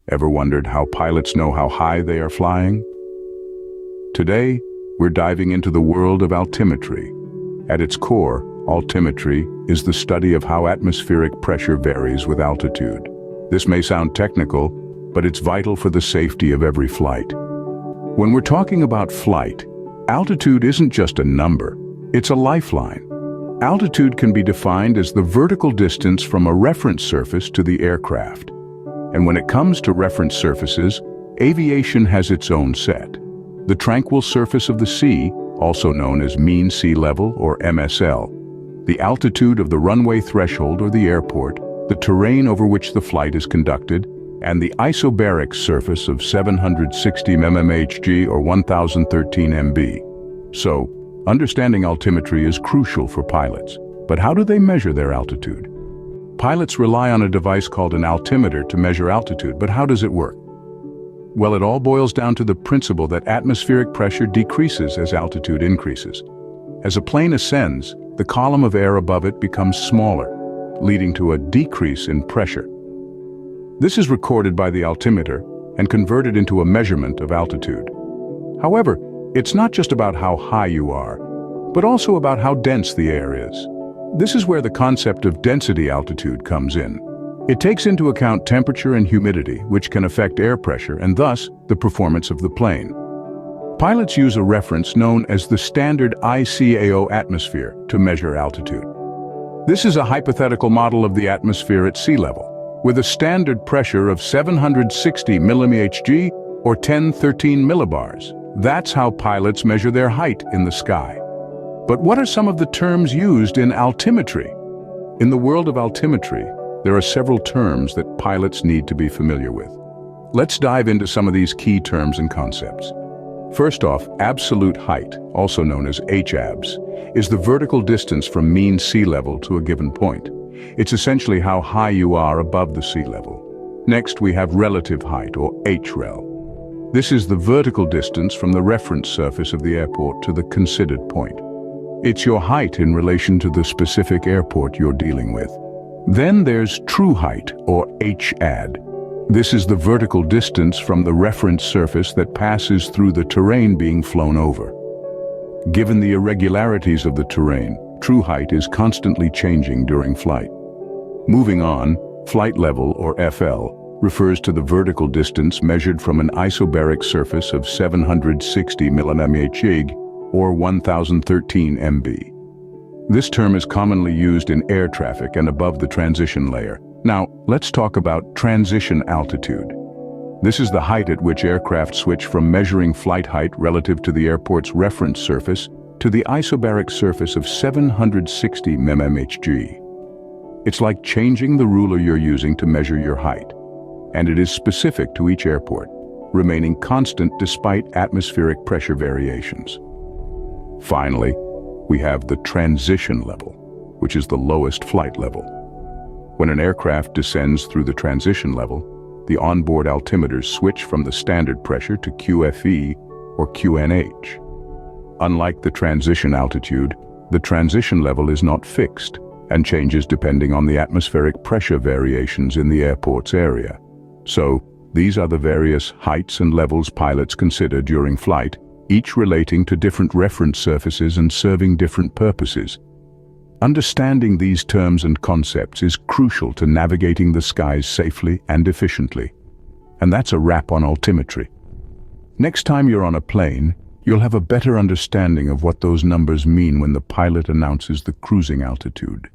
Ever wondered how pilots know how high they are flying? Today, we're diving into the world of altimetry. At its core, altimetry is the study of how atmospheric pressure varies with altitude. This may sound technical, but it's vital for the safety of every flight. When we're talking about flight, altitude isn't just a number, it's a lifeline. Altitude can be defined as the vertical distance from a reference surface to the aircraft. And when it comes to reference surfaces, aviation has its own set. The tranquil surface of the sea, also known as mean sea level or MSL, the altitude of the runway threshold or the airport, the terrain over which the flight is conducted, and the isobaric surface of 760 mmHg or 1013 mb. So, understanding altimetry is crucial for pilots. But how do they measure their altitude? Pilots rely on a device called an altimeter to measure altitude, but how does it work? Well, it all boils down to the principle that atmospheric pressure decreases as altitude increases. As a plane ascends, the column of air above it becomes smaller, leading to a decrease in pressure. This is recorded by the altimeter and converted into a measurement of altitude. However, it's not just about how high you are, but also about how dense the air is. This is where the concept of density altitude comes in. It takes into account temperature and humidity, which can affect air pressure and thus the performance of the plane. Pilots use a reference known as the standard ICAO atmosphere to measure altitude. This is a hypothetical model of the atmosphere at sea level, with a standard pressure of 760 mmHg or 1013 millibars. That's how pilots measure their height in the sky. But what are some of the terms used in altimetry? In the world of altimetry, there are several terms that pilots need to be familiar with. Let's dive into some of these key terms and concepts. First off, absolute height, also known as HABS, is the vertical distance from mean sea level to a given point. It's essentially how high you are above the sea level. Next, we have relative height, or HREL. This is the vertical distance from the reference surface of the airport to the considered point. It's your height in relation to the specific airport you're dealing with. Then there's true height, or HAD. This is the vertical distance from the reference surface that passes through the terrain being flown over. Given the irregularities of the terrain, true height is constantly changing during flight. Moving on, flight level, or FL, refers to the vertical distance measured from an isobaric surface of 760 mmHg or 1013 mb. This term is commonly used in air traffic and above the transition layer. Now, let's talk about transition altitude. This is the height at which aircraft switch from measuring flight height relative to the airport's reference surface to the isobaric surface of 760 mmHg. It's like changing the ruler you're using to measure your height, and it is specific to each airport, remaining constant despite atmospheric pressure variations. Finally, we have the transition level, which is the lowest flight level. When an aircraft descends through the transition level, the onboard altimeters switch from the standard pressure to QFE or QNH. Unlike the transition altitude, the transition level is not fixed and changes depending on the atmospheric pressure variations in the airport's area. So, these are the various heights and levels pilots consider during flight, each relating to different reference surfaces and serving different purposes. Understanding these terms and concepts is crucial to navigating the skies safely and efficiently. And that's a wrap on altimetry. Next time you're on a plane, you'll have a better understanding of what those numbers mean when the pilot announces the cruising altitude.